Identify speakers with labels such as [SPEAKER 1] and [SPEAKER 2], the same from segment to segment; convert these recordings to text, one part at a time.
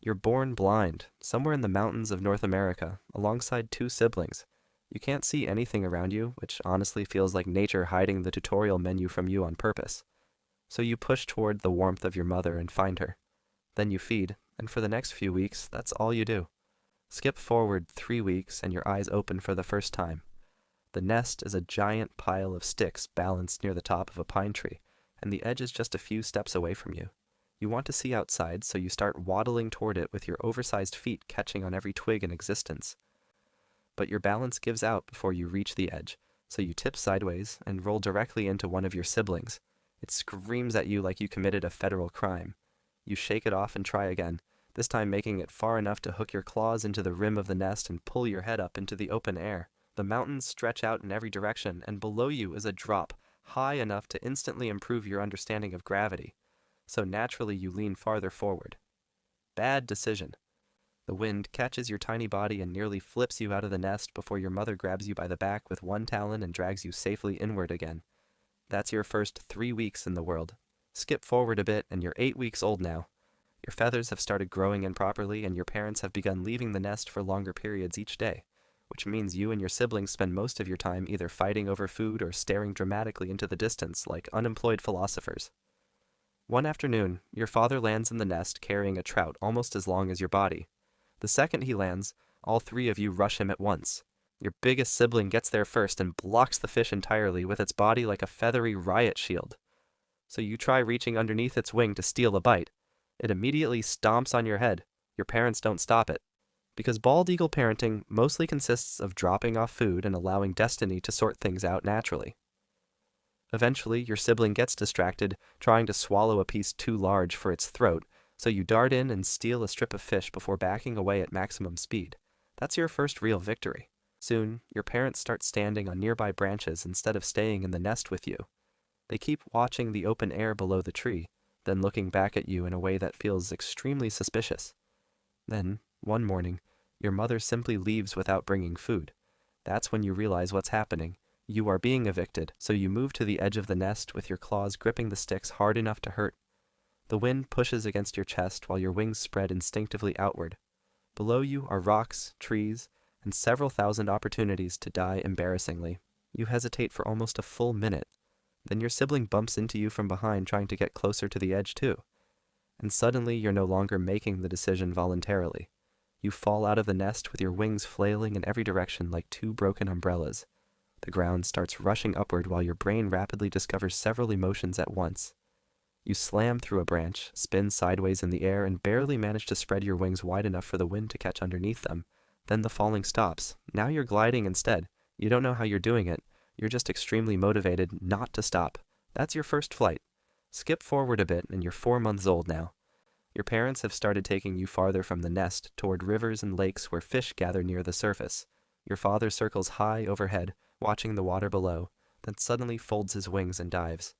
[SPEAKER 1] You're born blind, somewhere in the mountains of North America, alongside two siblings. You can't see anything around you, which honestly feels like nature hiding the tutorial menu from you on purpose. So you push toward the warmth of your mother and find her. Then you feed, and for the next few weeks, that's all you do. Skip forward 3 weeks and your eyes open for the first time. The nest is a giant pile of sticks balanced near the top of a pine tree, and the edge is just a few steps away from you. You want to see outside, so you start waddling toward it with your oversized feet catching on every twig in existence. But your balance gives out before you reach the edge, so you tip sideways and roll directly into one of your siblings. It screams at you like you committed a federal crime. You shake it off and try again, this time making it far enough to hook your claws into the rim of the nest and pull your head up into the open air. The mountains stretch out in every direction, and below you is a drop, high enough to instantly improve your understanding of gravity. So naturally you lean farther forward. Bad decision. The wind catches your tiny body and nearly flips you out of the nest before your mother grabs you by the back with one talon and drags you safely inward again. That's your first 3 weeks in the world. Skip forward a bit and you're 8 weeks old now. Your feathers have started growing in properly and your parents have begun leaving the nest for longer periods each day, which means you and your siblings spend most of your time either fighting over food or staring dramatically into the distance like unemployed philosophers. One afternoon, your father lands in the nest carrying a trout almost as long as your body. The second he lands, all three of you rush him at once. Your biggest sibling gets there first and blocks the fish entirely with its body like a feathery riot shield. So you try reaching underneath its wing to steal a bite. It immediately stomps on your head. Your parents don't stop it. Because bald eagle parenting mostly consists of dropping off food and allowing destiny to sort things out naturally. Eventually, your sibling gets distracted, trying to swallow a piece too large for its throat, so you dart in and steal a strip of fish before backing away at maximum speed. That's your first real victory. Soon, your parents start standing on nearby branches instead of staying in the nest with you. They keep watching the open air below the tree, then looking back at you in a way that feels extremely suspicious. Then, one morning, your mother simply leaves without bringing food. That's when you realize what's happening. You are being evicted, so you move to the edge of the nest with your claws gripping the sticks hard enough to hurt. The wind pushes against your chest while your wings spread instinctively outward. Below you are rocks, trees, and several thousand opportunities to die embarrassingly. You hesitate for almost a full minute. Then your sibling bumps into you from behind trying to get closer to the edge too. And suddenly you're no longer making the decision voluntarily. You fall out of the nest with your wings flailing in every direction like two broken umbrellas. The ground starts rushing upward while your brain rapidly discovers several emotions at once. You slam through a branch, spin sideways in the air, and barely manage to spread your wings wide enough for the wind to catch underneath them. Then the falling stops. Now you're gliding instead. You don't know how you're doing it. You're just extremely motivated not to stop. That's your first flight. Skip forward a bit and you're 4 months old now. Your parents have started taking you farther from the nest toward rivers and lakes where fish gather near the surface. Your father circles high overhead, watching the water below, then suddenly folds his wings and dives.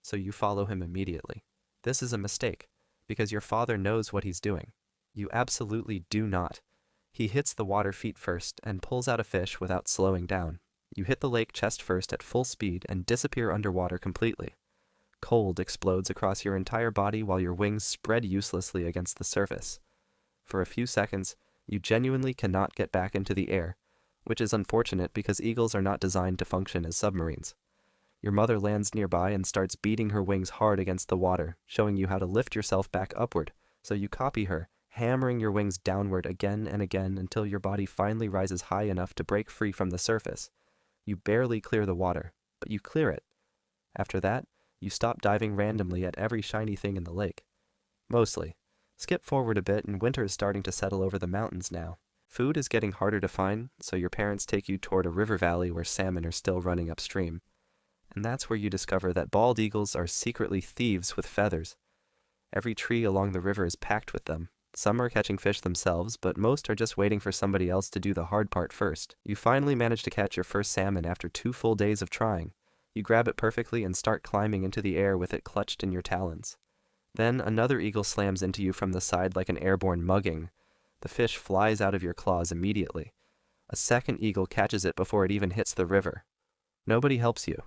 [SPEAKER 1] So you follow him immediately. This is a mistake, because your father knows what he's doing. You absolutely do not. He hits the water feet first and pulls out a fish without slowing down. You hit the lake chest first at full speed and disappear underwater completely. Cold explodes across your entire body while your wings spread uselessly against the surface. For a few seconds, you genuinely cannot get back into the air, which is unfortunate because eagles are not designed to function as submarines. Your mother lands nearby and starts beating her wings hard against the water, showing you how to lift yourself back upward, so you copy her, hammering your wings downward again and again until your body finally rises high enough to break free from the surface. You barely clear the water, but you clear it. After that, you stop diving randomly at every shiny thing in the lake. Mostly. Skip forward a bit and winter is starting to settle over the mountains now. Food is getting harder to find, so your parents take you toward a river valley where salmon are still running upstream. And that's where you discover that bald eagles are secretly thieves with feathers. Every tree along the river is packed with them. Some are catching fish themselves, but most are just waiting for somebody else to do the hard part first. You finally manage to catch your first salmon after 2 full days of trying. You grab it perfectly and start climbing into the air with it clutched in your talons. Then another eagle slams into you from the side like an airborne mugging. The fish flies out of your claws immediately. A second eagle catches it before it even hits the river. Nobody helps you.